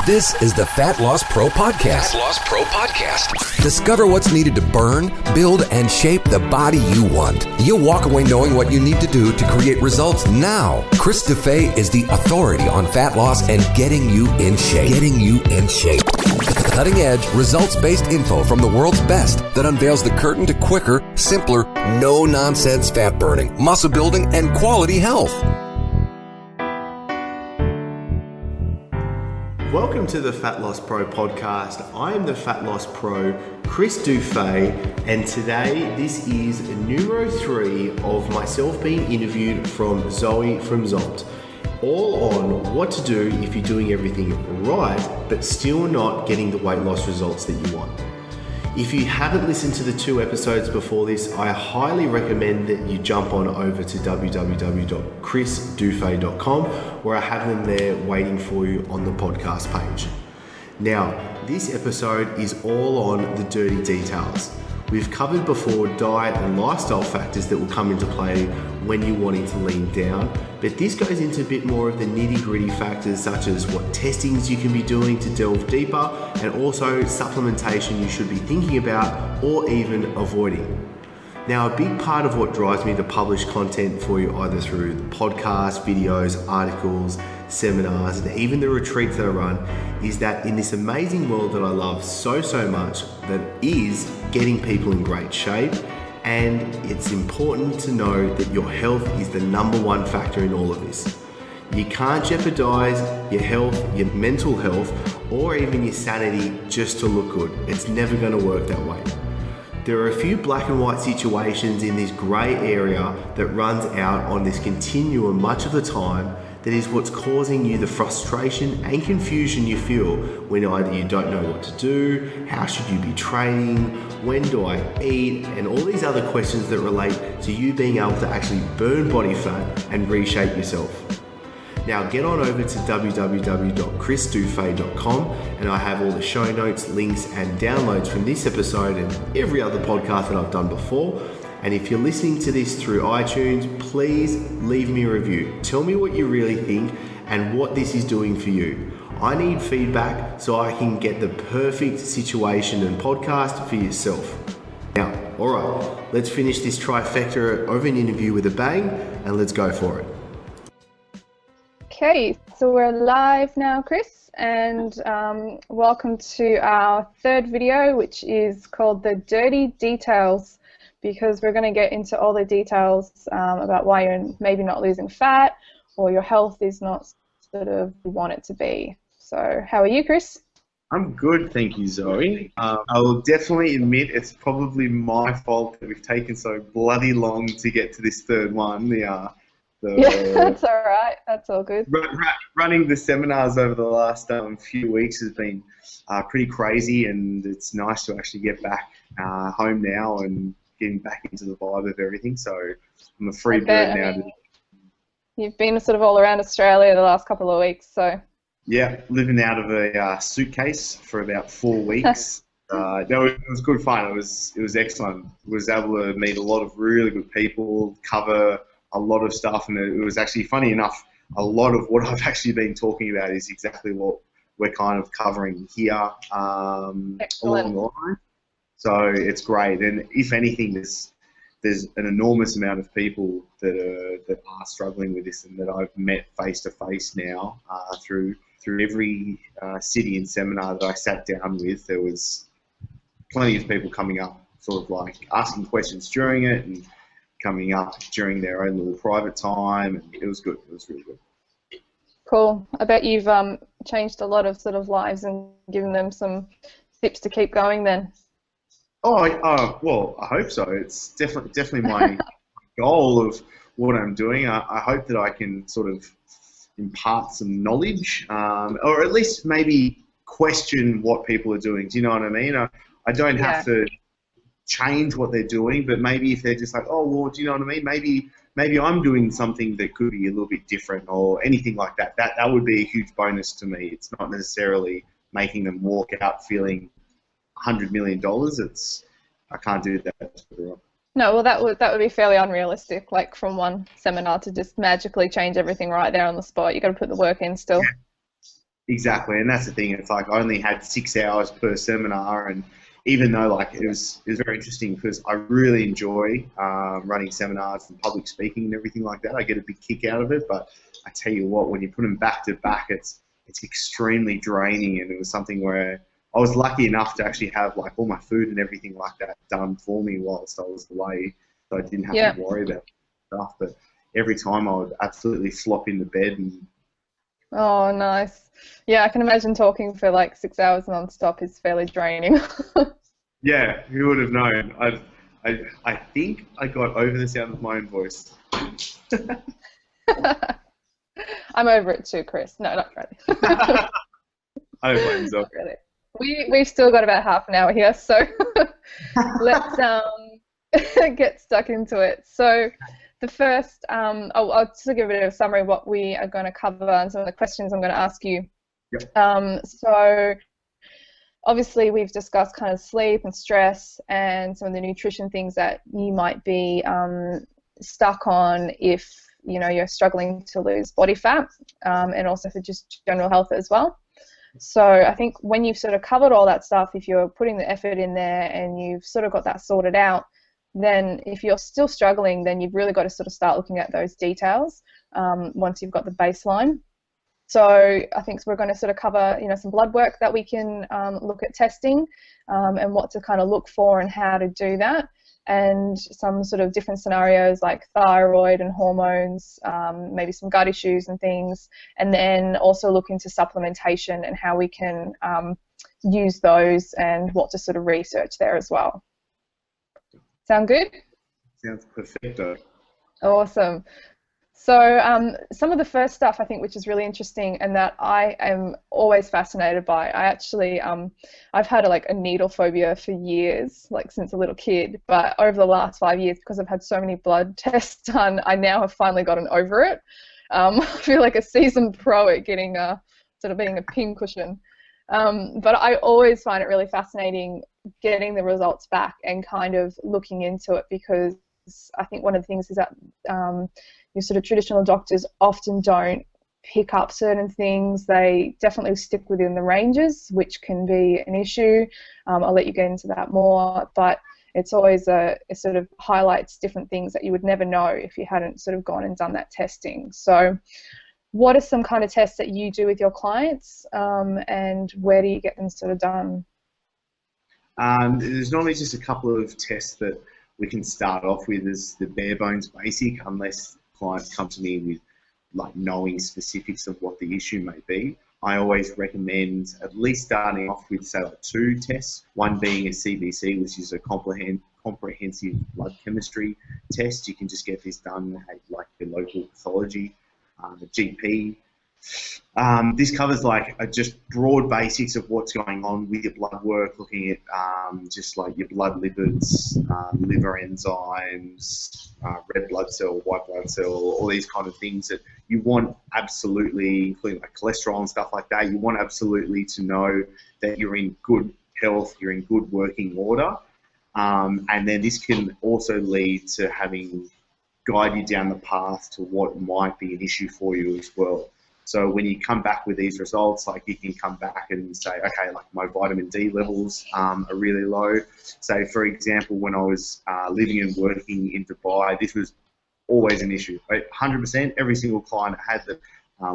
This is the Fat Loss Pro Podcast. Fat Loss Pro Podcast. Discover what's needed to burn, build, and shape the body you want. You'll walk away knowing what you need to do to create results now. Chris Dufay is the authority on fat loss and getting you in shape. Cutting edge, results-based info from the world's best that unveils the curtain to quicker, simpler, no-nonsense fat burning, muscle building, and quality health. Welcome to the Fat Loss Pro podcast. I am the Fat Loss Pro, Chris Dufay, and today this is numero 3 of myself being interviewed from Zoe from Zolt. All on what to do if you're doing everything right, but still not getting the weight loss results that you want. If you haven't listened to the 2 episodes before this, I highly recommend that you jump on over to www.chrisdufay.com, where I have them there waiting for you on the podcast page. Now, this episode is all on the dirty details. We've covered before diet and lifestyle factors that will come into play when you're wanting to lean down, but this goes into a bit more of the nitty-gritty factors such as what testings you can be doing to delve deeper, and also supplementation you should be thinking about or even avoiding. Now, a big part of what drives me to publish content for you either through the podcast, videos, articles, seminars, and even the retreats that I run is that in this amazing world that I love so much, that is getting people in great shape, and it's important to know that your health is the number one factor in all of this. You can't jeopardize your health, your mental health, or even your sanity just to look good. It's never going to work that way. There are a few black and white situations in this grey area that runs out on this continuum much of the time that is what's causing you the frustration and confusion you feel when either you don't know what to do, how should you be training, when do I eat, and all these other questions that relate to you being able to actually burn body fat and reshape yourself. Now get on over to www.chrisdufay.com and I have all the show notes, links and downloads from this episode and every other podcast that I've done before. And if you're listening to this through iTunes, please leave me a review. Tell me what you really think and what this is doing for you. I need feedback so I can get the perfect situation and podcast for yourself. Now, all right, let's finish this trifecta of an interview with a bang and let's go for it. Okay, so we're live now, Chris, and welcome to our 3rd video, which is called The Dirty Details, because we're going to get into all the details about why you're maybe not losing fat or your health is not sort of you want it to be. So how are you, Chris? I'm good, thank you, Zoe. I will definitely admit it's probably my fault that we've taken so bloody long to get to this 3rd one. Yeah, that's all right. That's all good. Running the seminars over the last few weeks has been pretty crazy, and it's nice to actually get back home now and getting back into the vibe of everything. So I'm a free bird now. You've been sort of all around Australia the last couple of weeks, so. Yeah, living out of a suitcase for about 4 weeks. No, it was good fun. It was excellent. I was able to meet a lot of really good people, cover a lot of stuff, and it was actually funny enough, a lot of what I've actually been talking about is exactly what we're kind of covering here along the line. So it's great, and if anything, there's an enormous amount of people that are struggling with this, and that I've met face to face now through every city and seminar that I sat down with. There was plenty of people coming up, sort of like asking questions during it, and coming up during their own little private time, and it was good. It was really good. Cool. I bet you've changed a lot of sort of lives and given them some tips to keep going then. Well, I hope so. It's definitely my goal of what I'm doing. I hope that I can sort of impart some knowledge, or at least maybe question what people are doing. Do you know what I mean? I don't have to change what they're doing, but maybe if they're just like, oh, well, do you know what I mean? Maybe I'm doing something that could be a little bit different or anything like that. That would be a huge bonus to me. It's not necessarily making them walk out feeling $100 million. I can't do that. No, well, that would be fairly unrealistic. Like from one seminar to just magically change everything right there on the spot. You got to put the work in still. Exactly, and that's the thing. It's like I only had 6 hours per seminar, and even though like it was very interesting because I really enjoy running seminars and public speaking and everything like that. I get a big kick out of it. But I tell you what, when you put them back to back, it's extremely draining. And it was something where I was lucky enough to actually have like all my food and everything like that done for me whilst I was away, so I didn't have to worry about stuff. But every time I would absolutely flop into bed and. Oh, nice. Yeah, I can imagine talking for like 6 hours non-stop is fairly draining. Yeah, who would have known? I think I got over the sound of my own voice. I'm over it too, Chris. No, not really. I don't blame myself. Not really. We've still got about half an hour here, so let's get stuck into it. So the first, I'll just give a bit of a summary of what we are going to cover and some of the questions I'm going to ask you. Yep. So obviously we've discussed kind of sleep and stress and some of the nutrition things that you might be stuck on if you're struggling to lose body fat, and also for just general health as well. So I think when you've sort of covered all that stuff, if you're putting the effort in there and you've sort of got that sorted out, then if you're still struggling, then you've really got to sort of start looking at those details once you've got the baseline. So I think we're going to sort of cover, some blood work that we can look at testing and what to kind of look for and how to do that, and some sort of different scenarios like thyroid and hormones, maybe some gut issues and things, and then also look into supplementation and how we can use those and what to sort of research there as well. Sound good? Sounds perfecto. Awesome. So some of the first stuff I think which is really interesting and that I am always fascinated by, I actually, I've had a needle phobia for years, like since a little kid, but over the last 5 years, because I've had so many blood tests done, I now have finally gotten over it. I feel like a seasoned pro at getting sort of being a pincushion. But I always find it really fascinating getting the results back and kind of looking into it, because I think one of the things is that your sort of traditional doctors often don't pick up certain things. They definitely stick within the ranges, which can be an issue. I'll let you get into that more, but it's always it sort of highlights different things that you would never know if you hadn't sort of gone and done that testing. So what are some kind of tests that you do with your clients, and where do you get them sort of done? There's normally just a couple of tests that we can start off with as the bare bones basic, unless clients come to me with knowing specifics of what the issue may be. I always recommend at least starting off with say 2 tests, one being a CBC, which is a comprehensive blood chemistry test. You can just get this done at the local pathology, the GP. This covers just broad basics of what's going on with your blood work, looking at just your blood lipids, liver enzymes, red blood cell, white blood cell, all these kind of things that you want absolutely, including cholesterol and stuff like that. You want absolutely to know that you're in good health, you're in good working order, and then this can also lead to guide you down the path to what might be an issue for you as well. So when you come back with these results, you can come back and say, okay, my vitamin D levels are really low. So for example, when I was living and working in Dubai, this was always an issue. 100%, every single client had that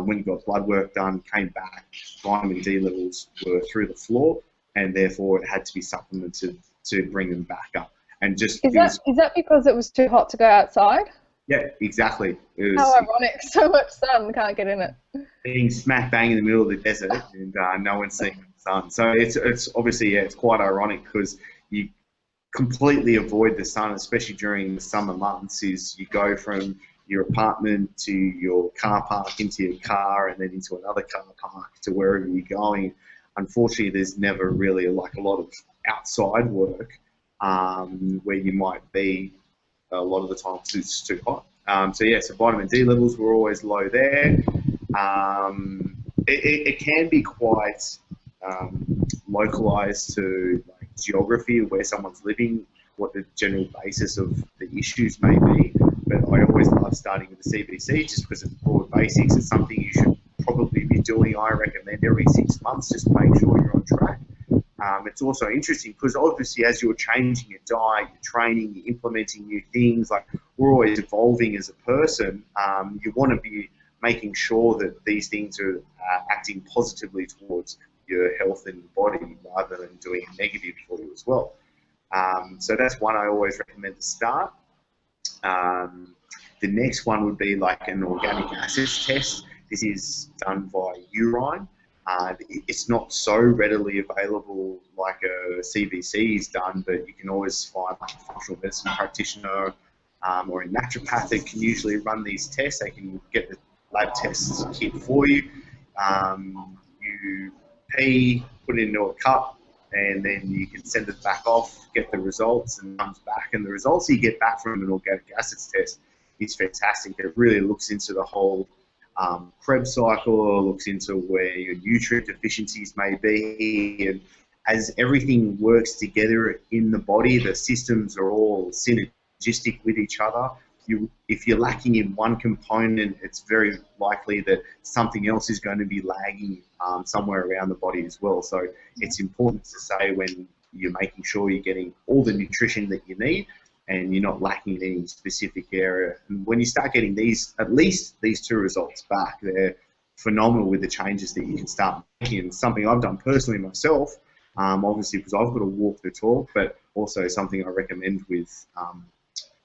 when you got blood work done, came back, vitamin D levels were through the floor, and therefore it had to be supplemented to bring them back up. And is that because it was too hot to go outside? Yeah, exactly. It was, how ironic! So much sun, can't get in it. Being smack bang in the middle of the desert, and no one's seeing the sun. So it's obviously it's quite ironic because you completely avoid the sun, especially during the summer months. Is you go from your apartment to your car park, into your car, and then into another car park to wherever you're going. Unfortunately, there's never really a lot of outside work where you might be. A lot of the time it's too hot. So vitamin D levels were always low there. It can be quite localized to geography of where someone's living, what the general basis of the issues may be. But I always love starting with the CBC just because it's broad basics. It's something you should probably be you're doing, I recommend every 6 months, just to make sure you're on track. It's also interesting because obviously as you're changing your diet, you're training, you're implementing new things, like we're always evolving as a person. You want to be making sure that these things are acting positively towards your health and your body rather than doing a negative for you as well. So that's one I always recommend to start. The next one would be like an organic acids test. This is done via urine. It's not so readily available like a CBC is done, but you can always find like a functional medicine practitioner or a naturopath can usually run these tests. They can get the lab tests kit for you. You pee, put it into a cup, and then you can send it back off, get the results, and it comes back. And the results you get back from an organic acids test is fantastic. It really looks into the whole Krebs cycle, looks into where your nutrient deficiencies may be, and as everything works together in the body, the systems are all synergistic with each other. If you're lacking in one component, it's very likely that something else is going to be lagging somewhere around the body as well. So it's important to say when you're making sure you're getting all the nutrition that you need and you're not lacking in any specific area. And when you start getting at least these two results back, they're phenomenal with the changes that you can start making. And something I've done personally myself, obviously because I've got to walk the talk, but also something I recommend with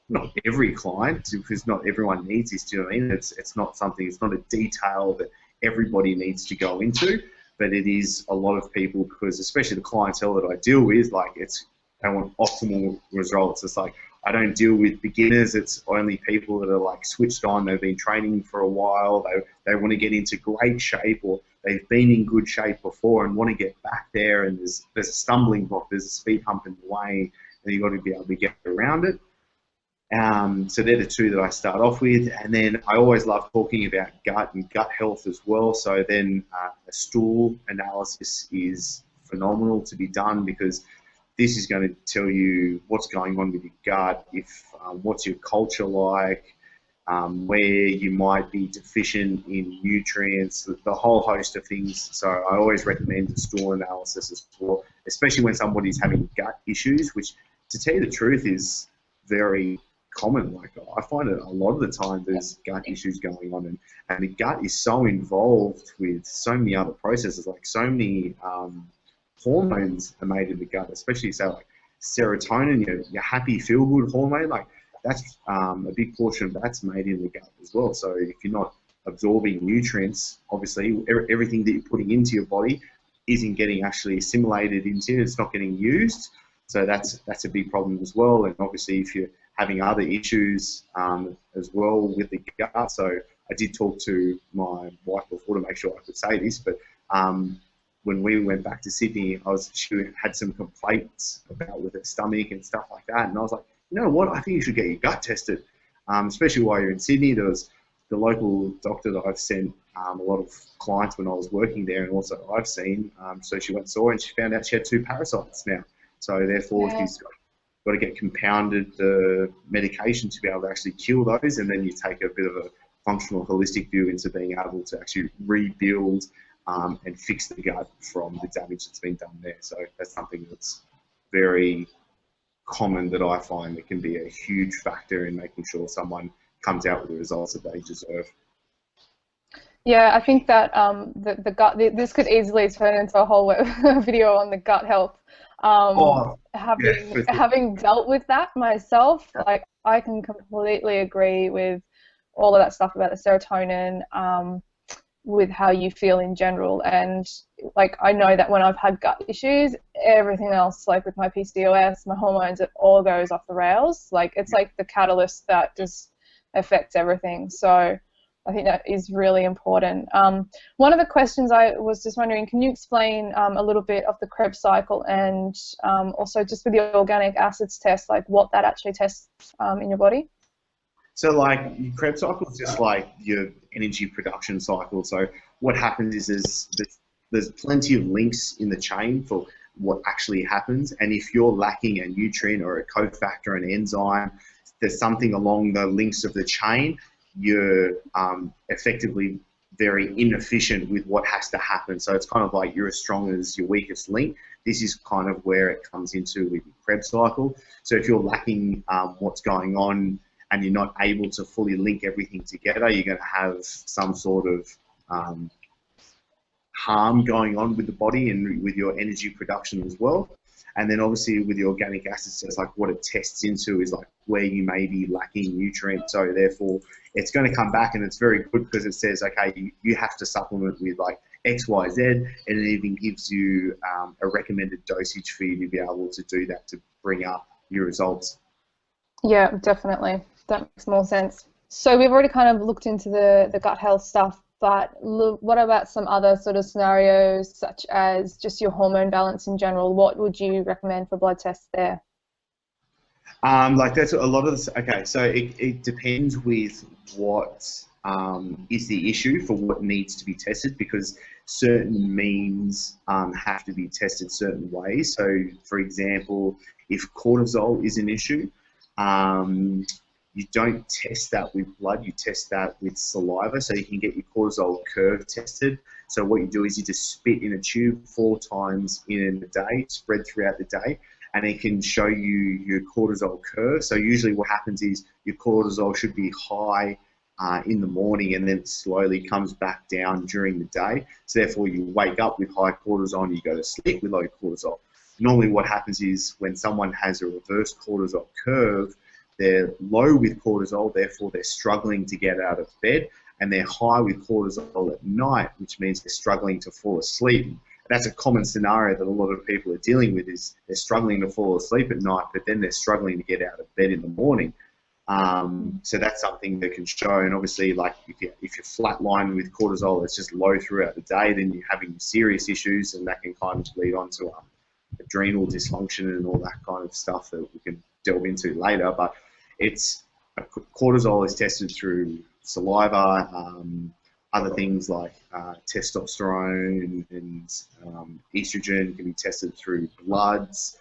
not every client, because not everyone needs this, do you know what I mean? It's not a detail that everybody needs to go into, but it is a lot of people, because especially the clientele that I deal with, like they want optimal results. It's like, I don't deal with beginners. It's only people that are like switched on. They've been training for a while. They want to get into great shape, or they've been in good shape before and want to get back there. And there's a stumbling block. There's a speed hump in the way, and you've got to be able to get around it. So they're the two that I start off with. And then I always love talking about gut and gut health as well. So then a stool analysis is phenomenal to be done, because this is going to tell you what's going on with your gut, what's your culture like, where you might be deficient in nutrients, the whole host of things. So I always recommend a stool analysis as well, especially when somebody's having gut issues, which, to tell you the truth, is very common. Like, I find it a lot of the time there's gut issues going on, and the gut is so involved with so many other processes, like so many hormones are made in the gut, especially say like serotonin, your happy feel good hormone, like that's a big portion of that's made in the gut as well. So if you're not absorbing nutrients, obviously everything that you're putting into your body isn't getting actually assimilated into, it's not getting used. So that's a big problem as well. And obviously if you're having other issues as well with the gut. So I did talk to my wife before to make sure I could say this, but when we went back to Sydney, she had some complaints with her stomach and stuff like that. And I was like, you know what, I think you should get your gut tested, especially while you're in Sydney. There was the local doctor that I've sent a lot of clients when I was working there, and also I've seen. So she went and saw her, and she found out she had 2 parasites now. So therefore she's got to get compounded the medication to be able to actually kill those, and then you take a bit of a functional holistic view into being able to actually rebuild and fix the gut from the damage that's been done there. So that's something that's very common that I find that can be a huge factor in making sure someone comes out with the results that they deserve. Yeah, I think that the gut, this could easily turn into a whole video on the gut health. Having dealt with that myself, like I can completely agree with all of that stuff about the serotonin, with how you feel in general. And like, I know that when I've had gut issues, everything else, like with my PCOS, my hormones, it all goes off the rails. Like, it's like the catalyst that just affects everything. So I think that is really important. One of the questions I was just wondering, can you explain a little bit of the Krebs cycle, and also just with the organic acids test, like what that actually tests in your body? So like your Krebs cycle is just like your energy production cycle. So what happens is there's plenty of links in the chain for what actually happens. And if you're lacking a nutrient or a cofactor, an enzyme, there's something along the links of the chain, you're effectively very inefficient with what has to happen. So it's kind of like you're as strong as your weakest link. This is kind of where it comes into with your Krebs cycle. So if you're lacking what's going on and you're not able to fully link everything together, you're going to have some sort of harm going on with the body and with your energy production as well. And then obviously with the organic acids, it's like what it tests into is like where you may be lacking nutrients. So therefore it's going to come back, and it's very good because it says, okay, you have to supplement with like X, Y, Z, and it even gives you a recommended dosage for you to be able to do that to bring up your results. Yeah, definitely. That makes more sense. So we've already kind of looked into the gut health stuff, but what about some other sort of scenarios, such as just your hormone balance in general? What would you recommend for blood tests there? Like that's a lot of this. Okay, so it depends with what is the issue for what needs to be tested, because certain means have to be tested certain ways. So, for example, if cortisol is an issue, you don't test that with blood, you test that with saliva, so you can get your cortisol curve tested. So what you do is you just spit in a tube 4 times in a day, spread throughout the day, and it can show you your cortisol curve. So usually what happens is your cortisol should be high in the morning, and then slowly comes back down during the day. So therefore you wake up with high cortisol and you go to sleep with low cortisol. Normally what happens is when someone has a reverse cortisol curve, they're low with cortisol, therefore they're struggling to get out of bed, and they're high with cortisol at night, which means they're struggling to fall asleep. And that's a common scenario that a lot of people are dealing with, is they're struggling to fall asleep at night, but then they're struggling to get out of bed in the morning. So that's something that can show. And obviously, like if you're flatlined with cortisol, it's just low throughout the day, then you're having serious issues, and that can kind of lead on to adrenal dysfunction and all that kind of stuff that we can delve into later. But cortisol is tested through saliva, other things like testosterone and estrogen can be tested through bloods.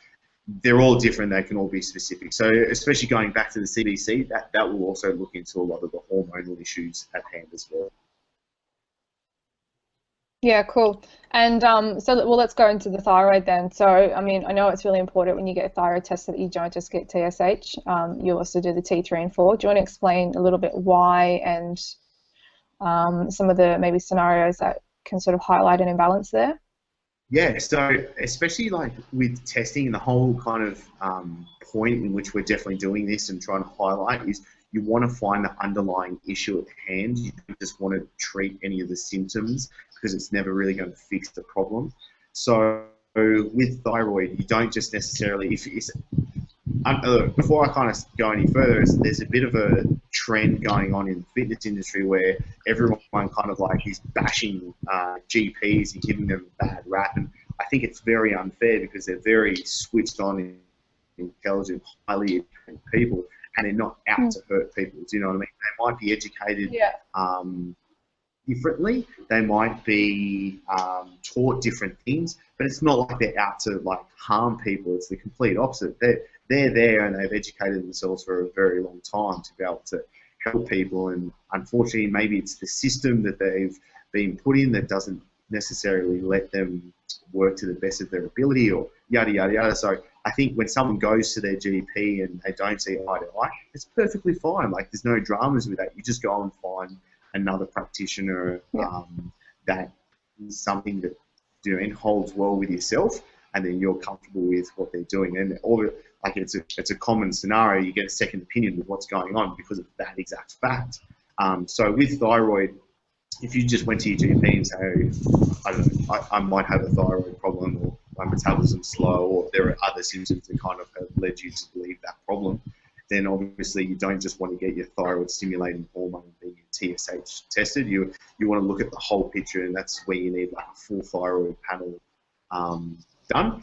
They're all different, they can all be specific. So especially going back to the CBC, that will also look into a lot of the hormonal issues at hand as well. Yeah, cool. And well, let's go into the thyroid then. So, I mean, I know it's really important when you get a thyroid test that you don't just get TSH. You also do the T3 and 4. Do you want to explain a little bit why and some of the maybe scenarios that can sort of highlight an imbalance there? Yeah, so especially like with testing, and the whole kind of point in which we're definitely doing this and trying to highlight is you want to find the underlying issue at hand. You don't just want to treat any of the symptoms, because it's never really going to fix the problem. So with thyroid, you don't just necessarily, before I kind of go any further, there's a bit of a trend going on in the fitness industry where everyone kind of like is bashing GPs and giving them a bad rap. And I think it's very unfair, because they're very switched on, intelligent, highly educated people, and they're not out to hurt people. Do you know what I mean? They might be educated differently. They might be taught different things, but it's not like they're out to like harm people. It's the complete opposite. They're there, and they've educated themselves for a very long time to be able to help people. And unfortunately, maybe it's the system that they've been put in that doesn't necessarily let them work to the best of their ability, or yada yada yada. So I think when someone goes to their GP and they don't see eye to eye, it's perfectly fine. Like, there's no dramas with that. You just go and find another practitioner that is something that holds well with yourself, and then you're comfortable with what they're doing. And like it's a common scenario. You get a second opinion with what's going on because of that exact fact. So with thyroid, if you just went to your GP and say, I don't know, I might have a thyroid problem, or my metabolism's slow, or there are other symptoms that kind of have led you to believe that problem, then obviously you don't just want to get your thyroid stimulating hormone being TSH tested. You want to look at the whole picture, and that's where you need like a full thyroid panel done.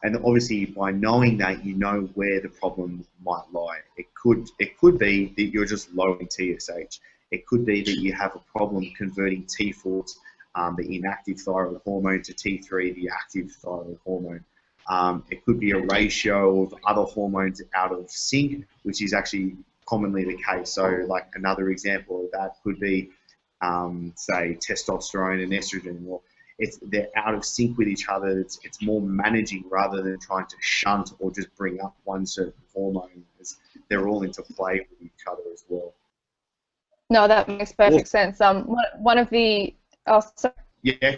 And obviously, by knowing that, you know where the problem might lie. It could be that you're just low in TSH. It could be that you have a problem converting T4, the inactive thyroid hormone, to T3, the active thyroid hormone. It could be a ratio of other hormones out of sync, which is actually commonly the case. So like another example of that could be say, testosterone and estrogen. Well, they're out of sync with each other. It's more managing rather than trying to shunt or just bring up one certain hormone. They're all into play with each other as well. No, that makes perfect sense. One of the sorry. Yeah,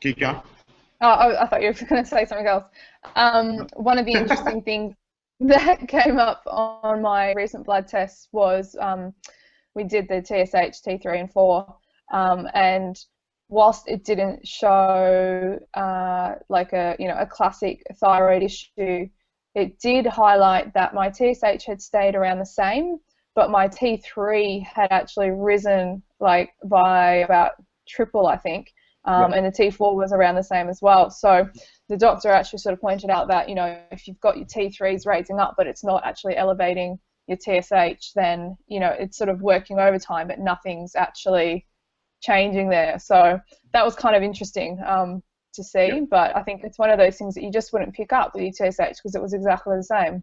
keep going. Oh, I thought you were going to say something else. One of the interesting things that came up on my recent blood tests was we did the TSH, T3 and 4, and whilst it didn't show like a classic thyroid issue, it did highlight that my TSH had stayed around the same, but my T3 had actually risen like by about triple, I think. And the T4 was around the same as well. So the doctor actually sort of pointed out that, if you've got your T3s raising up, but it's not actually elevating your TSH, then, it's sort of working overtime, but nothing's actually changing there. So that was kind of interesting to see, but I think it's one of those things that you just wouldn't pick up with your TSH because it was exactly the same.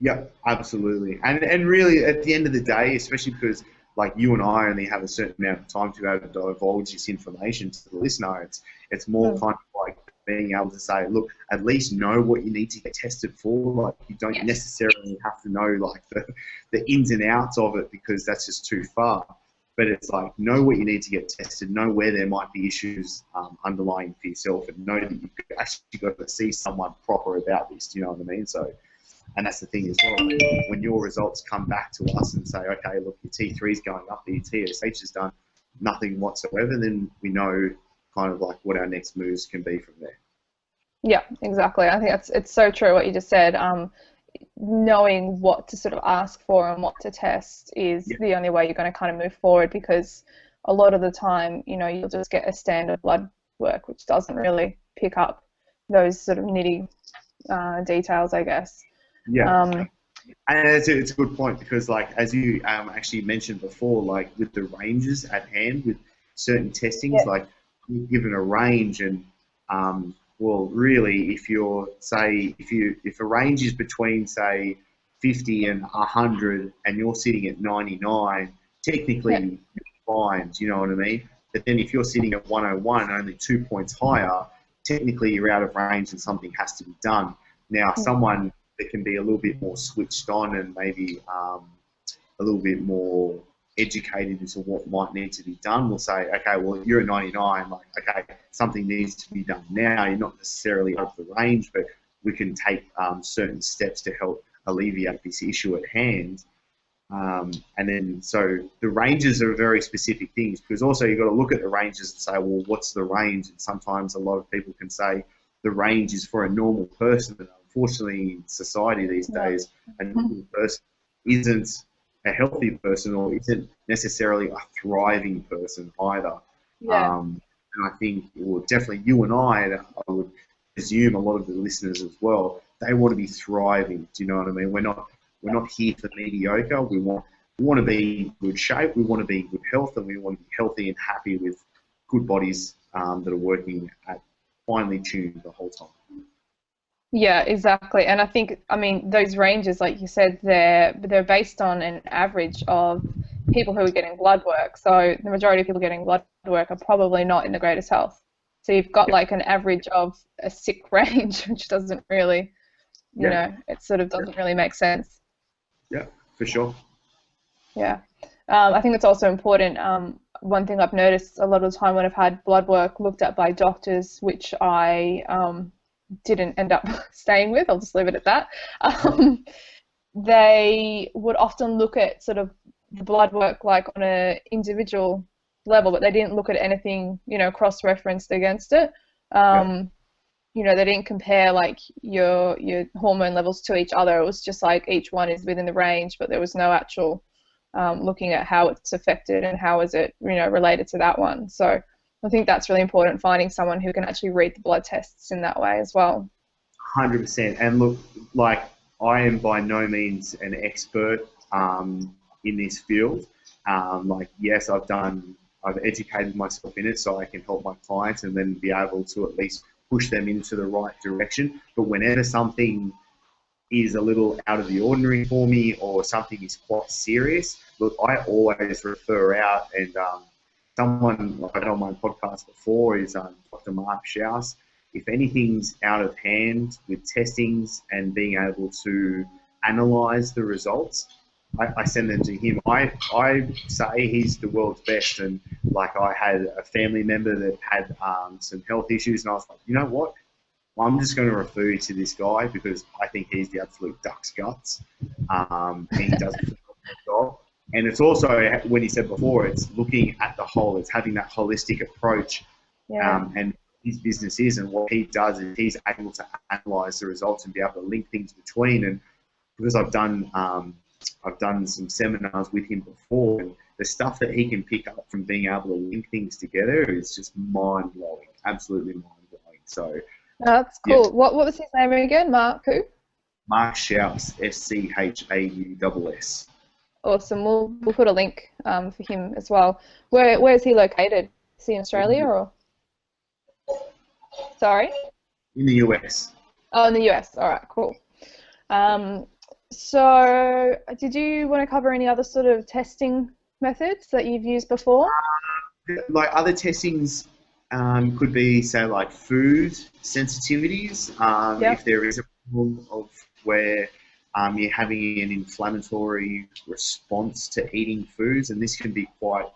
Yeah, absolutely. And really, at the end of the day, especially because like you and I only have a certain amount of time to be able to divulge this information to the listener, it's more kind of like being able to say, look, at least know what you need to get tested for. Like you don't necessarily have to know like the ins and outs of it because that's just too far. But it's like, know what you need to get tested, know where there might be issues underlying for yourself, and know that you've actually got to see someone proper about this, do you know what I mean? So, and that's the thing as well, when your results come back to us and say, okay, look, your T3 is going up, your TSH has done nothing whatsoever, then we know kind of like what our next moves can be from there. Yeah, exactly. I think it's so true what you just said. Knowing what to sort of ask for and what to test is the only way you're going to kind of move forward, because a lot of the time, you'll just get a standard blood work which doesn't really pick up those sort of nitty details, I guess. Yeah, and it's a good point because, like, as you actually mentioned before, like with the ranges at hand with certain testings, like you're given a range, and well, really, if a range is between say 50 and 100, and you're sitting at 99, technically you're fine. Do you know what I mean? But then if you're sitting at 101, only 2 points higher, technically you're out of range, and something has to be done. Now, someone that can be a little bit more switched on and maybe a little bit more educated into what might need to be done will say, okay, well, you're at 99, like, okay, something needs to be done now. You're not necessarily out of the range, but we can take certain steps to help alleviate this issue at hand. And then, so the ranges are very specific things, because also you've got to look at the ranges and say, well, what's the range? And sometimes a lot of people can say the range is for a normal person, but unfortunately in society these days, a normal person isn't a healthy person or isn't necessarily a thriving person either. And I think, well, definitely you and I would presume a lot of the listeners as well, they want to be thriving. Do you know what I mean? We're not here for mediocre. We want to be in good shape. We want to be in good health, and we want to be healthy and happy with good bodies that are working at finely tuned the whole time. Yeah, exactly. And I think, I mean, those ranges, like you said, they're based on an average of people who are getting blood work. So the majority of people getting blood work are probably not in the greatest health. So you've got like an average of a sick range, which doesn't really, you know, it sort of doesn't really make sense. Yeah, for sure. Yeah. I think it's also important. One thing I've noticed a lot of the time when I've had blood work looked at by doctors, which I didn't end up staying with, I'll just leave it at that, they would often look at sort of the blood work like on an individual level, but they didn't look at anything, you know, cross-referenced against it. You know, they didn't compare like your hormone levels to each other. It was just like each one is within the range, but there was no actual looking at how it's affected and how is it, you know, related to that one. So I think that's really important, finding someone who can actually read the blood tests in that way as well. 100%. And look, like, I am by no means an expert in this field. Like, yes, I've educated myself in it so I can help my clients and then be able to at least push them into the right direction. But whenever something is a little out of the ordinary for me or something is quite serious, look, I always refer out and someone I had on my podcast before is Dr. Mark Schaus. If anything's out of hand with testings and being able to analyze the results, I send them to him. I say he's the world's best, and like I had a family member that had some health issues, and I was like, you know what? I'm just going to refer you to this guy because I think he's the absolute duck's guts. He does a phenomenal job. And it's also, when he said before, it's looking at the whole, it's having that holistic approach. And his business is, and what he does is he's able to analyze the results and be able to link things between. And because I've done some seminars with him before, and the stuff that he can pick up from being able to link things together is just mind-blowing, absolutely mind-blowing. So that's cool. Yeah. What was his name again? Mark who? Mark Schaus, Schaus. Awesome. We'll put a link for him as well. Where is he located? Is he in Australia or? Sorry? In the US. Oh, in the US. All right, cool. So did you want to cover any other sort of testing methods that you've used before? Like other testings could be, say, like food sensitivities. If there is a problem of where you're having an inflammatory response to eating foods, and this can be quite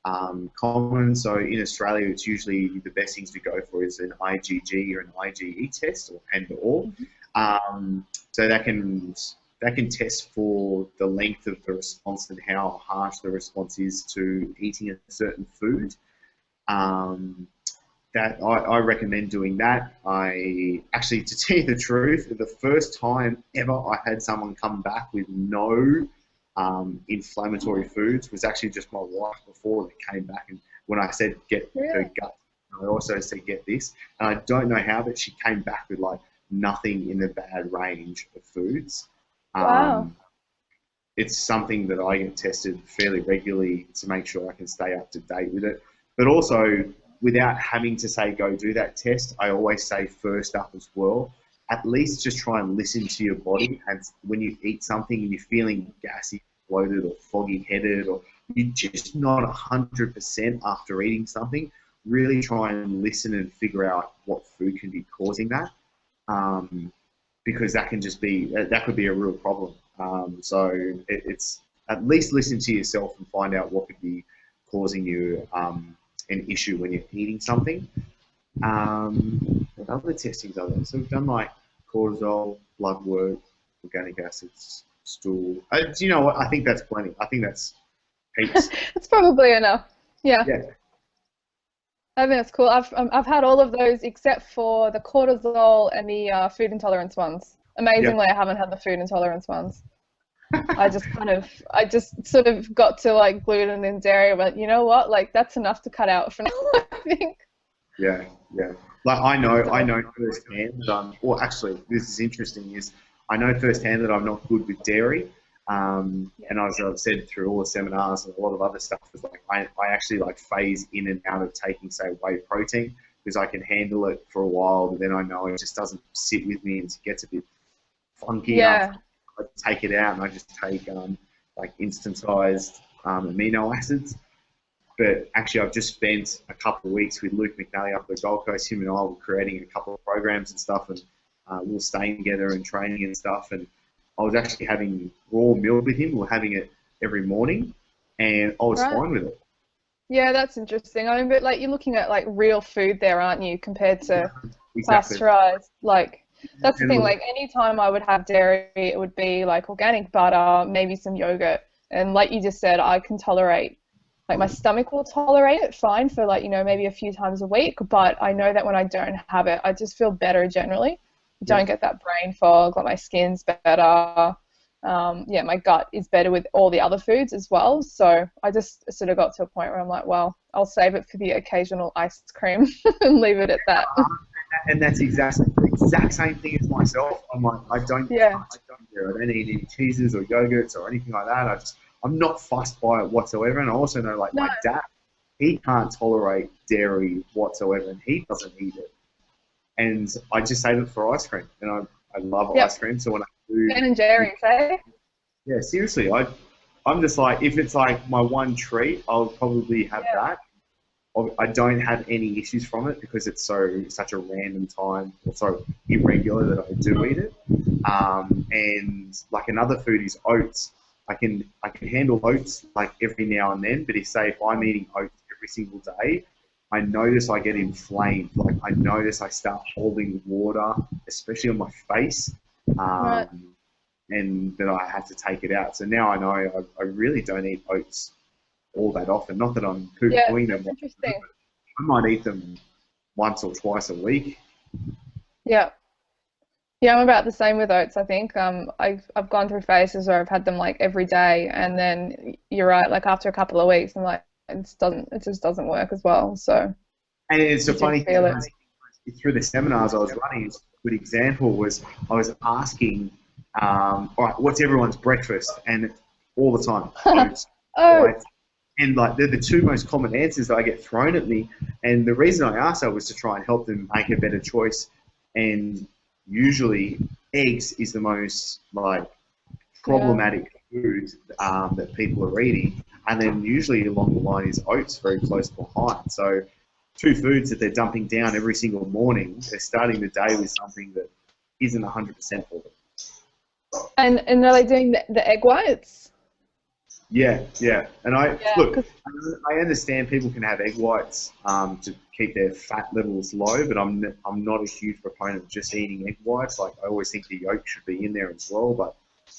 common. So in Australia, it's usually the best things to go for is an IgG or an IgE test, or. So that can test for the length of the response and how harsh the response is to eating a certain food. That I recommend doing that. I actually, to tell you the truth, the first time ever I had someone come back with no inflammatory foods was actually just my wife before that came back, and when I said get her gut, I also said get this, and I don't know how, but she came back with like nothing in the bad range of foods. Wow. It's something that I get tested fairly regularly to make sure I can stay up to date with it, but also without having to say go do that test, I always say first up as well, at least just try and listen to your body. And when you eat something and you're feeling gassy, bloated or foggy headed, or you're just not 100% after eating something, really try and listen and figure out what food can be causing that, because that can just be, that could be a real problem. So it's at least listen to yourself and find out what could be causing you an issue when you're eating something. What other testings are there? So we've done like cortisol, blood work, organic acids, stool. Do you know what? I think that's plenty. I think that's heaps. It's probably enough. Yeah. Yeah. I think that's cool. I've had all of those except for the cortisol and the food intolerance ones. Amazingly, I haven't had the food intolerance ones. I just sort of got to like gluten and dairy, but you know what? Like that's enough to cut out for now, I think. Yeah. Like I know firsthand that well, actually, this is interesting. Is I know firsthand that I'm not good with dairy, and as I've said through all the seminars and a lot of other stuff, is like I actually like phase in and out of taking, say, whey protein because I can handle it for a while, but then I know it just doesn't sit with me and it gets a bit funky. Yeah. I take it out and I just take like instantized amino acids. But actually, I've just spent a couple of weeks with Luke McNally up at the Gold Coast. Him and I were creating a couple of programs and stuff, and we were staying together and training and stuff. And I was actually having raw milk with him. We were having it every morning, and I was fine with it. Yeah, that's interesting. I mean, but like you're looking at like real food there, aren't you, compared to pasteurized? Like that's the thing. Like anytime I would have dairy, it would be like organic butter, maybe some yogurt, and like you just said, I can tolerate. Like my stomach will tolerate it fine for like, you know, maybe a few times a week, but I know that when I don't have it, I just feel better generally. I don't get that brain fog, like my skin's better. My gut is better with all the other foods as well. So I just sort of got to a point where I'm like, well, I'll save it for the occasional ice cream and leave it at that. And that's the exact same thing as myself. I'm like, I don't eat any cheeses or yogurts or anything like that. I'm not fussed by it whatsoever, and I also know, like, my dad, he can't tolerate dairy whatsoever, and he doesn't eat it. And I just save it for ice cream, and I love ice cream, so when I do... Ben and Jerry's, eh? Yeah, seriously, I'm just like, if it's like my one treat, I'll probably have that. I don't have any issues from it because it's such a random time, or so irregular that I do eat it. And like another food is oats. I can handle oats like every now and then, but if I'm eating oats every single day, I notice I get inflamed. Like I notice I start holding water, especially on my face, Right. and that I have to take it out. So now I know I really don't eat oats all that often. Not that I'm poo-pooing them. That's interesting. I might eat them once or twice a week. Yeah. Yeah, I'm about the same with oats, I think. I've gone through phases where I've had them like every day, and then you're right, like after a couple of weeks, I'm like, it just doesn't work as well. So And it's a you funny do feel thing, through the seminars I was running, a good example was I was asking, all right, what's everyone's breakfast? And all the time, oats, Oh, right? And like they're the two most common answers that I get thrown at me. And the reason I asked that was to try and help them make a better choice. And usually eggs is the most like problematic food that people are eating. And then usually along the line is oats very close behind. So two foods that they're dumping down every single morning, they're starting the day with something that isn't 100% for them. and are they doing the egg whites? Yeah. And Yeah, look, 'cause- I understand people can have egg whites to keep their fat levels low, but I'm not a huge proponent of just eating egg whites. Like I always think the yolk should be in there as well, but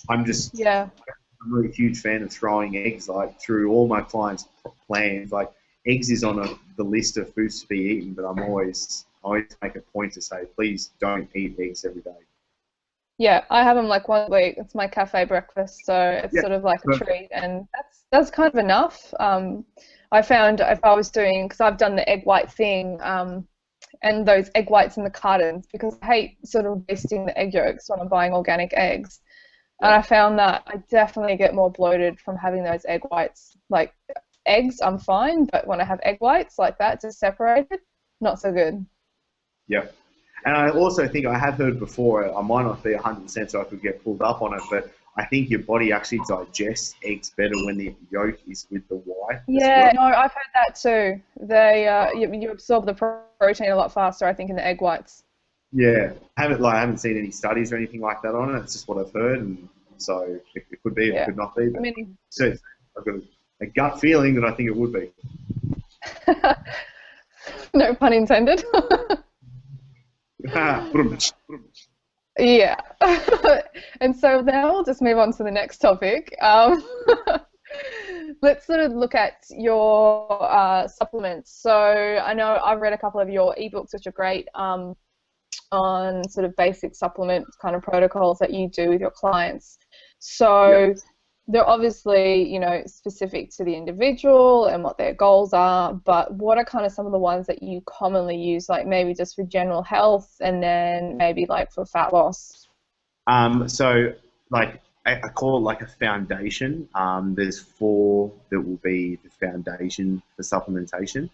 I'm really a huge fan of throwing eggs like through all my clients' plans. Like eggs is on the list of foods to be eaten, but I always make a point to say, please don't eat eggs every day. Yeah, I have them like once a week. It's my cafe breakfast, so it's Yeah, sort of like a perfect. treat, and that's kind of enough. I found if I was doing, because I've done the egg white thing, and those egg whites in the cartons, because I hate sort of wasting the egg yolks when I'm buying organic eggs. And I found that I definitely get more bloated from having those egg whites. Like eggs, I'm fine, but when I have egg whites like that, just separated, not so good. Yeah. And I also think I have heard before, I might not be 100% so I could get pulled up on it, but I think your body actually digests eggs better when the yolk is with the white. Yeah, no, I've heard that too. They you absorb the protein a lot faster, I think, in the egg whites. Yeah. I haven't seen any studies or anything like that on it. It's just what I've heard, and so it could be, it could not be. But I mean, so I've got a gut feeling that I think it would be. no pun intended. Yeah. And so now we'll just move on to the next topic. Let's sort of look at your supplements. So I know I've read a couple of your ebooks, which are great, on sort of basic supplement kind of protocols that you do with your clients. So they're obviously, you know, specific to the individual and what their goals are, but what are kind of some of the ones that you commonly use, like maybe just for general health and then maybe like for fat loss? So like I call it like a foundation. There's 4 that will be the foundation for supplementation.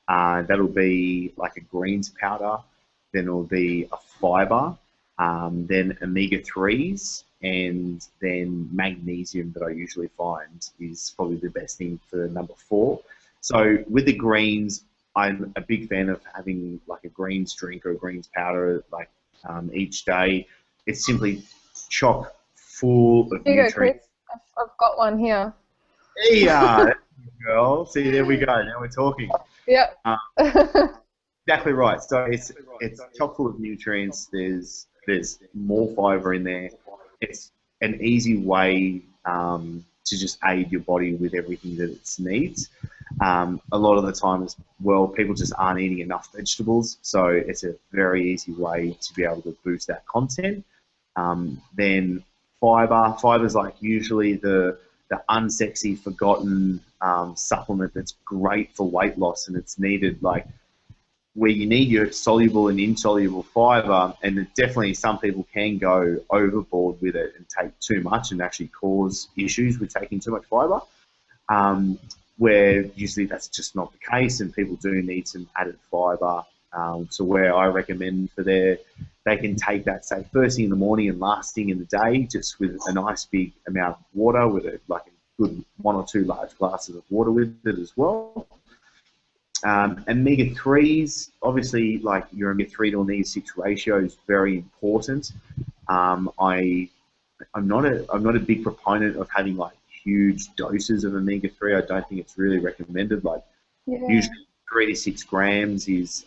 That'll be like a greens powder, then it'll be a fiber, then omega-3s, and then magnesium that I usually find is probably the best thing for number 4. So with the greens, I'm a big fan of having like a greens drink or a greens powder like each day. It's simply chock full of Here you go, nutrients. Chris. I've got one here. There you are, there you go. See, there we go. Now we're talking. Yep. Exactly right. So it's chock full of nutrients. There's more fiber in there. It's an easy way to just aid your body with everything that it needs. A lot of the time as well, people just aren't eating enough vegetables, so it's a very easy way to be able to boost that content. Then fiber's like usually the unsexy, forgotten supplement that's great for weight loss, and it's needed like where you need your soluble and insoluble fiber, and definitely some people can go overboard with it and take too much and actually cause issues with taking too much fiber, where usually that's just not the case, and people do need some added fiber. So where I recommend they can take that, say, first thing in the morning and last thing in the day, just with a nice big amount of water, with like a good 1 or 2 large glasses of water with it as well. Omega-3s, obviously, like your omega-3 to omega-6 ratio is very important. I'm not a big proponent of having like huge doses of omega-3. I don't think it's really recommended. Like usually 3 to 6 grams is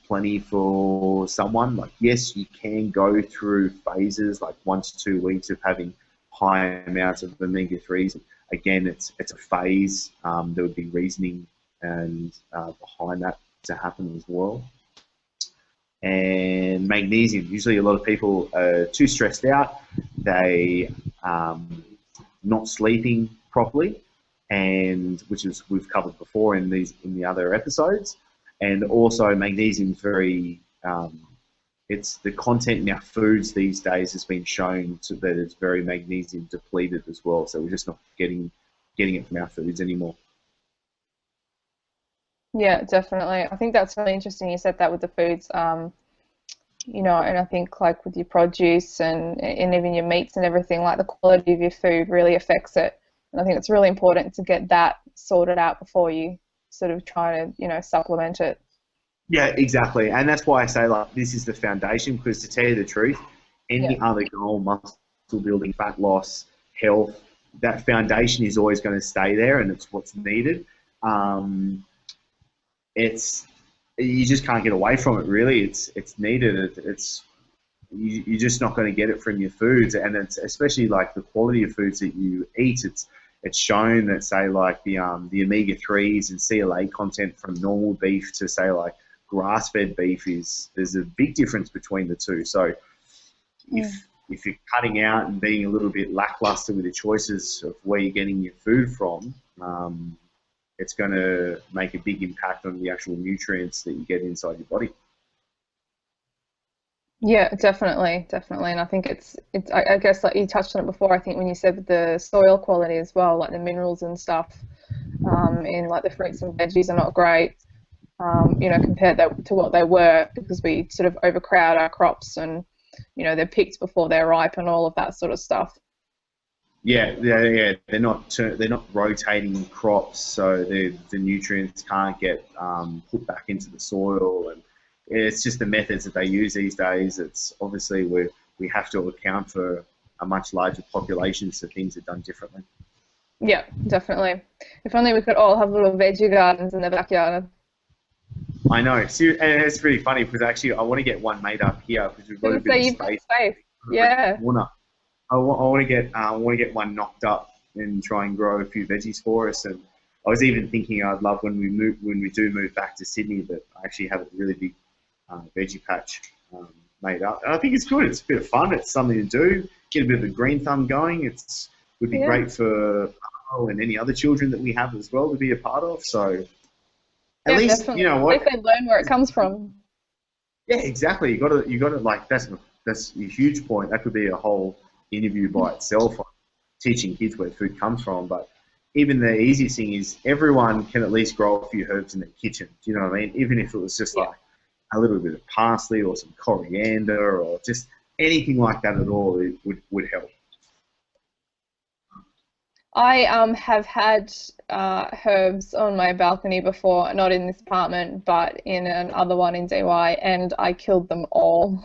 plenty for someone. Like yes, you can go through phases like 1 to 2 weeks of having high amounts of omega-3s. Again, it's a phase. There would be reasoning and behind that to happen as well. And magnesium. Usually, a lot of people are too stressed out. They not sleeping properly, and which is we've covered before in the other episodes. And also, magnesium is very. It's the content in our foods these days has been shown that it's very magnesium depleted as well. So we're just not getting it from our foods anymore. Yeah, definitely. I think that's really interesting. You said that with the foods, you know, and I think like with your produce and even your meats and everything, like the quality of your food really affects it. And I think it's really important to get that sorted out before you sort of try to, you know, supplement it. Yeah, exactly. And that's why I say like this is the foundation, because to tell you the truth, any other goal, muscle building, fat loss, health, that foundation is always going to stay there, and it's what's needed. You just can't get away from it. Really, it's needed. You're just not going to get it from your foods, and it's especially like the quality of foods that you eat. It's shown that say like the omega-3s and CLA content from normal beef to say like grass-fed beef there's a big difference between the two. So if you're cutting out and being a little bit lackluster with the choices of where you're getting your food from, it's going to make a big impact on the actual nutrients that you get inside your body. Yeah, definitely. And I think it's I guess like you touched on it before. I think when you said the soil quality as well, like the minerals and stuff in like the fruits and veggies are not great. You know, compared to what they were, because we sort of overcrowd our crops, and you know they're picked before they're ripe and all of that sort of stuff. Yeah. They're not rotating crops, so the nutrients can't get put back into the soil, and it's just the methods that they use these days. It's obviously we have to account for a much larger population, so things are done differently. Yeah, definitely. If only we could all have little veggie gardens in the backyard. I know, and it's really funny because actually I want to get one made up here because we've got a bit of space. Yeah. I want to get one knocked up and try and grow a few veggies for us. And I was even thinking I'd love when we do move back to Sydney that I actually have a really big veggie patch made up. And I think it's good. It's a bit of fun. It's something to do. Get a bit of a green thumb going. Would be great for and any other children that we have as well to be a part of. So at least definitely. You know what? At least they learn where it comes from. Yeah, exactly. You got to like that's a huge point. That could be a whole interview by itself on teaching kids where food comes from. But even the easiest thing is everyone can at least grow a few herbs in their kitchen. Do you know what I mean? Even if it was just like a little bit of parsley or some coriander or just anything like that at all, it would help. I have had herbs on my balcony before, not in this apartment, but in another one in DY, and I killed them all.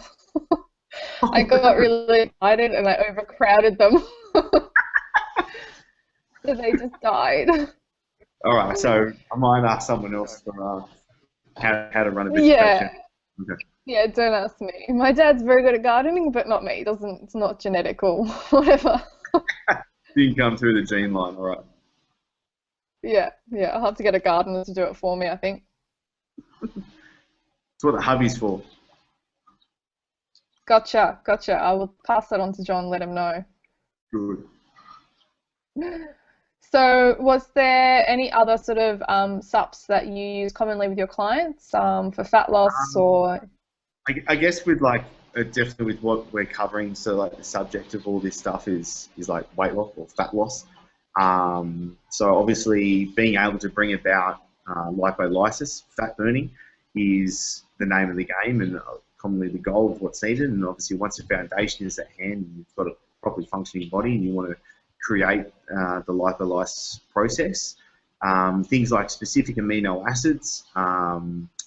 I got really excited and I overcrowded them. So they just died. All right, so I might ask someone else for how to run a vegetation. Yeah. Okay. Yeah, don't ask me. My dad's very good at gardening, but not me. It's not genetic or whatever. Didn't come through the gene line, all right. Yeah, I'll have to get a gardener to do it for me, I think. That's what the hubby's for. Gotcha. I will pass that on to John, let him know. Good. So was there any other sort of SUPs that you use commonly with your clients for fat loss or? I guess with like, definitely with what we're covering, so like the subject of all this stuff is like weight loss or fat loss. So obviously being able to bring about lipolysis, fat burning, is the name of the game and commonly the goal of what's needed. And obviously once the foundation is at hand and you've got a properly functioning body and you want to create the lipolysis process, Things like specific amino acids,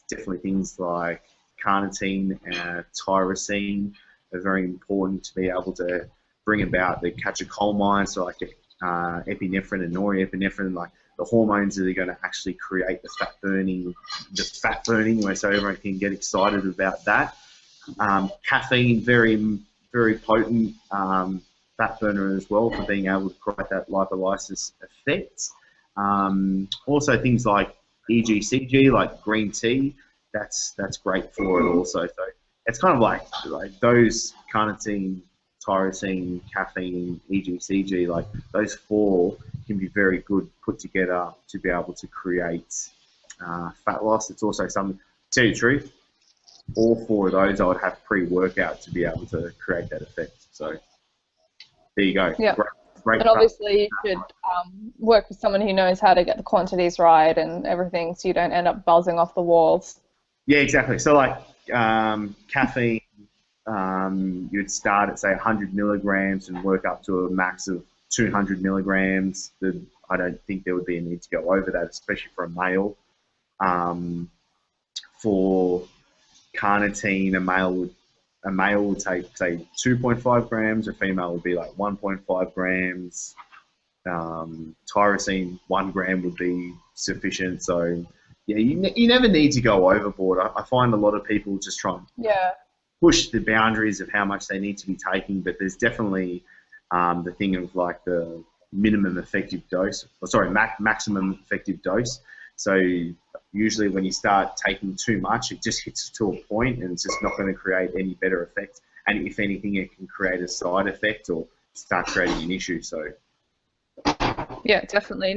definitely things like carnitine and tyrosine are very important to be able to bring about the catch a coal mine, so like epinephrine and norepinephrine, like the hormones that are going to actually create the fat burning, so everyone can get excited about that. Caffeine, very, very potent fat burner as well for being able to create that lipolysis effect. Also things like EGCG, like green tea, that's great for it also. So it's kind of like those carnitine, tyrosine, caffeine, EGCG, like those four can be very good put together to be able to create fat loss. It's also something, to tell you the truth, all four of those I would have pre-workout to be able to create that effect. So there you go. Yeah. Great and obviously you should work with someone who knows how to get the quantities right and everything, so you don't end up buzzing off the walls. Yeah, exactly. So like caffeine, you'd start at say 100 milligrams and work up to a max of 200 milligrams. I don't think there would be a need to go over that, especially for a male. For carnitine, a male would take say 2.5 grams, a female would be like 1.5 grams. Tyrosine, 1 gram would be sufficient. So yeah, you never need to go overboard. I find a lot of people just try and push the boundaries of how much they need to be taking, but there's definitely the thing of like the minimum effective dose, maximum effective dose. So usually when you start taking too much, it just hits to a point and it's just not going to create any better effect. And if anything, it can create a side effect or start creating an issue. So yeah, definitely.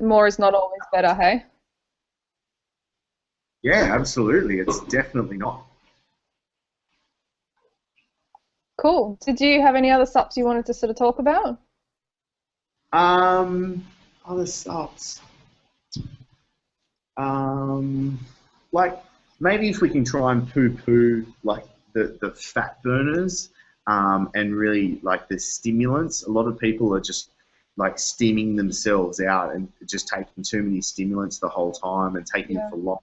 More is not always better, hey? Yeah, absolutely. It's definitely not. Cool. Did you have any other subs you wanted to sort of talk about? Other subs. Like maybe if we can try and poo-poo like the fat burners and really like the stimulants. A lot of people are just like steaming themselves out and just taking too many stimulants the whole time and taking it for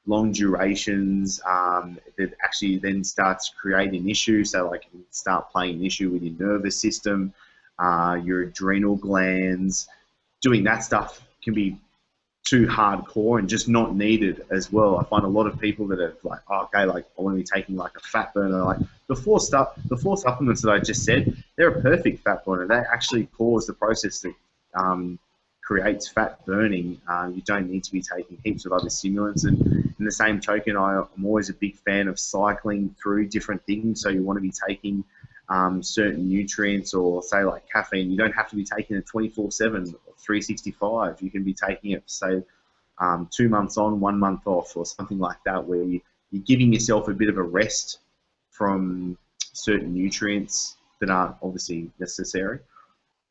long durations. That actually then starts creating issues. So like you start playing an issue with your nervous system, your adrenal glands. Doing that stuff can be too hardcore and just not needed as well. I find a lot of people that are like, oh, okay, like I want to be taking like a fat burner. Like the four supplements that I just said, they're a perfect fat burner. They actually cause the process that creates fat burning. You don't need to be taking heaps of other stimulants. And in the same token, I'm always a big fan of cycling through different things. So you want to be taking certain nutrients, or say like caffeine. You don't have to be taking it 24/7 or 365. You can be taking it, say, 2 months on, 1 month off, or something like that, where you're giving yourself a bit of a rest from certain nutrients that aren't obviously necessary.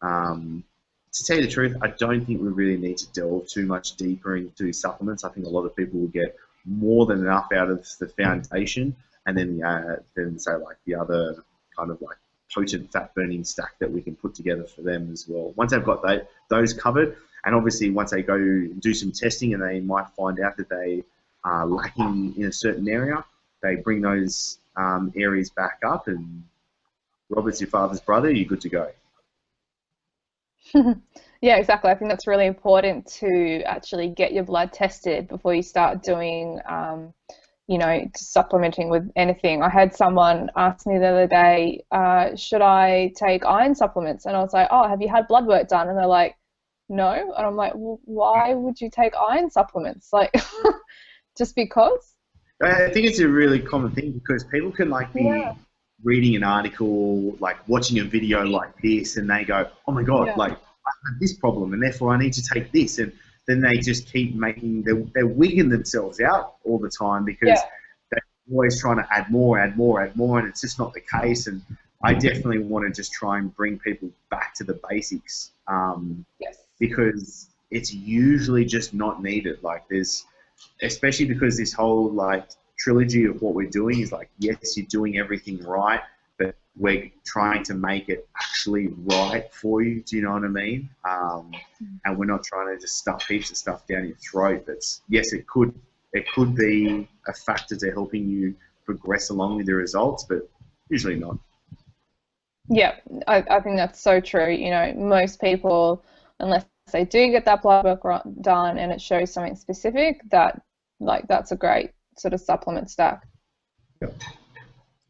To tell you the truth, I don't think we really need to delve too much deeper into supplements. I think a lot of people will get more than enough out of the foundation, and then say like the other kind of like potent fat burning stack that we can put together for them as well. Once they've got those covered, and obviously once they go do some testing and they might find out that they are lacking in a certain area, they bring those areas back up, and Robert's your father's brother, you're good to go. Yeah, exactly. I think that's really important to actually get your blood tested before you start doing supplementing with anything. I had someone ask me the other day, should I take iron supplements? And I was like, oh, have you had blood work done? And they're like, no. And I'm like, well, why would you take iron supplements? Like, just because? I think it's a really common thing, because people can like be reading an article, like watching a video like this, and they go, oh my God, like I have this problem and therefore I need to take this. And then they just keep they're wigging themselves out all the time, because they're always trying to add more, and it's just not the case. And I definitely want to just try and bring people back to the basics, because it's usually just not needed. Like especially because this whole like trilogy of what we're doing is like, yes, you're doing everything right, but we're trying to make it actually right for you. Do you know what I mean? And we're not trying to just stuff heaps of stuff down your throat. That's, yes, it could be a factor to helping you progress along with the results, but usually not. Yeah, I think that's so true. You know, most people, unless they do get that blood work done and it shows something specific, that's a great sort of supplement stack.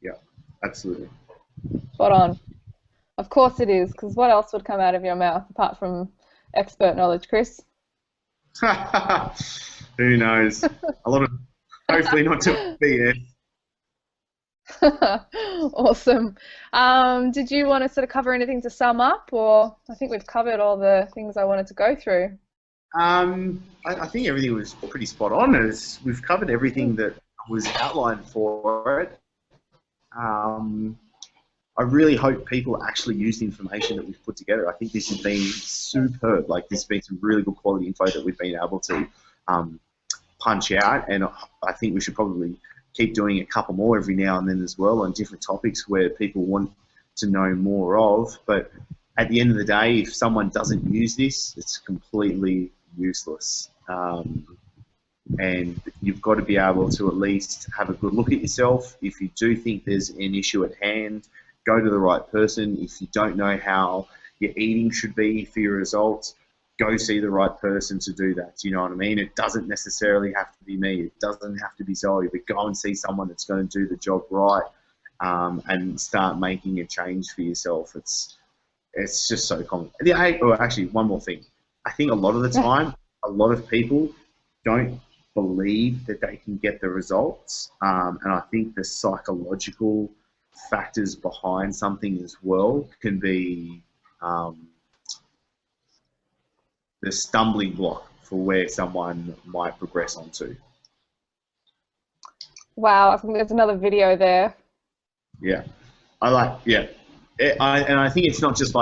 Yeah, absolutely. Spot on. Of course it is, because what else would come out of your mouth apart from expert knowledge, Chris? Who knows? A lot of, hopefully not to BS. Awesome. Did you want to sort of cover anything to sum up, or I think we've covered all the things I wanted to go through? I think everything was pretty spot on. We've covered everything that was outlined for it. I really hope people actually use the information that we've put together. I think this has been superb. Like, this has been some really good quality info that we've been able to punch out, and I think we should probably keep doing a couple more every now and then as well on different topics where people want to know more of. But at the end of the day, if someone doesn't use this, it's completely useless. And you've got to be able to at least have a good look at yourself. If you do think there's an issue at hand, go to the right person. If you don't know how your eating should be for your results, go see the right person to do that. Do you know what I mean? It doesn't necessarily have to be me. It doesn't have to be Zoe, but go and see someone that's going to do the job right, and start making a change for yourself. It's just so common. Actually, one more thing. I think a lot of the time, a lot of people don't believe that they can get the results, and I think the psychological factors behind something as well can be the stumbling block for where someone might progress onto. Wow, I think there's another video there. Yeah, and I think it's not just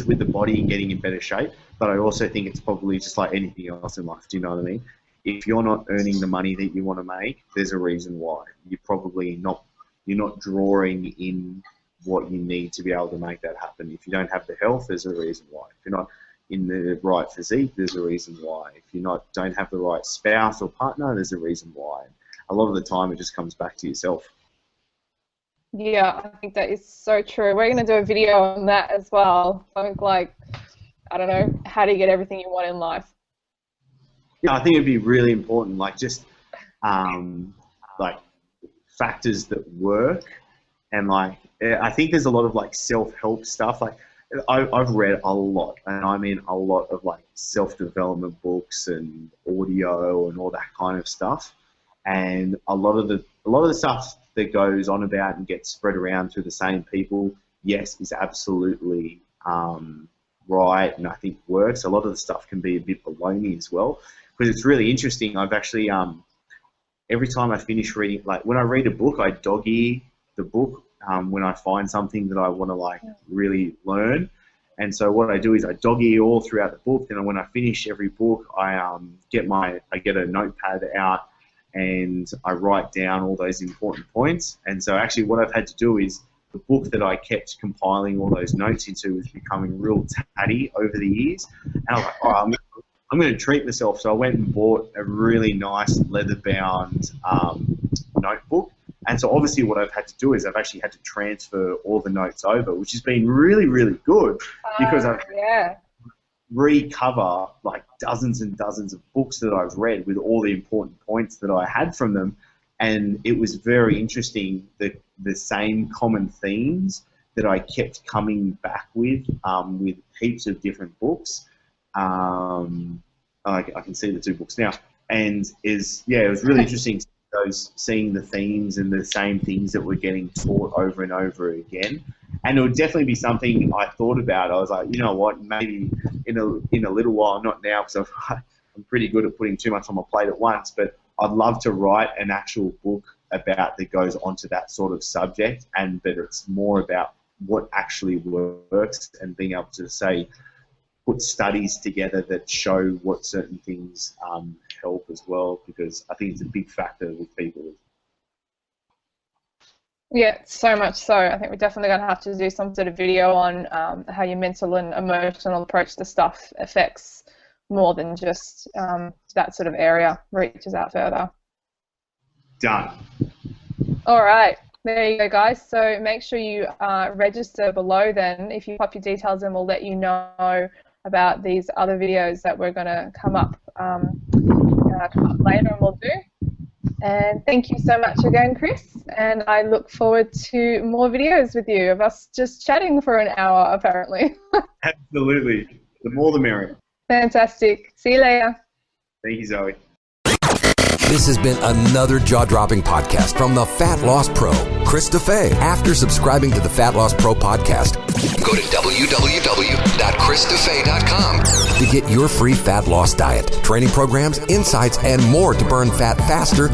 with the body and getting in better shape, but I also think it's probably just like anything else in life. Do you know what I mean? If you're not earning the money that you want to make, there's a reason why. You're not drawing in what you need to be able to make that happen. If you don't have the health, there's a reason why. If you're not in the right physique, there's a reason why. If you don't have the right spouse or partner, there's a reason why. A lot of the time, it just comes back to yourself. Yeah, I think that is so true. We're going to do a video on that as well. Something like, I don't know, how do you get everything you want in life? Yeah, I think it'd be really important, like just like factors that work, and like I think there's a lot of like self-help stuff. Like I've read a lot, and I mean a lot of like self-development books and audio and all that kind of stuff. And a lot of the stuff that goes on about and gets spread around through the same people, yes, is absolutely right, and I think works. A lot of the stuff can be a bit baloney as well, because it's really interesting. I've actually every time I finish reading, like when I read a book, I dog-ear the book when I find something that I want to like really learn. And so what I do is I dog-ear all throughout the book. And when I finish every book, I get a notepad out and I write down all those important points. And so actually what I've had to do is the book that I kept compiling all those notes into was becoming real tatty over the years. And I was like, all right, I'm going to treat myself. So I went and bought a really nice leather-bound notebook. And so obviously what I've had to do is I've actually had to transfer all the notes over, which has been really, really good, because I've recover like dozens and dozens of books that I've read with all the important points that I had from them. And it was very interesting that the same common themes that I kept coming back with heaps of different books. I can see the two books now, and it was really interesting seeing the themes and the same things that were getting taught over and over again. And it would definitely be something I thought about. I was like, you know what, maybe in a little while, not now because I'm pretty good at putting too much on my plate at once, but I'd love to write an actual book that goes onto that sort of subject, but it's more about what actually works and being able to say, put studies together that show what certain things help as well, because I think it's a big factor with people. Yeah, so much so. I think we're definitely going to have to do some sort of video on how your mental and emotional approach to stuff affects more than just that sort of area, reaches out further. Done. All right, there you go, guys. So make sure you register below then. If you pop your details in, we'll let you know about these other videos that we're going to come up later and we'll do. And thank you so much again, Chris. And I look forward to more videos with you of us just chatting for an hour, apparently. Absolutely. The more the merrier. Fantastic. See you later. Thank you, Zoe. This has been another jaw-dropping podcast from the Fat Loss Pro, Chris DeFay. After subscribing to the Fat Loss Pro podcast, Go to www.chrisdefay.com. to get your free fat loss diet, training programs, insights, and more to burn fat faster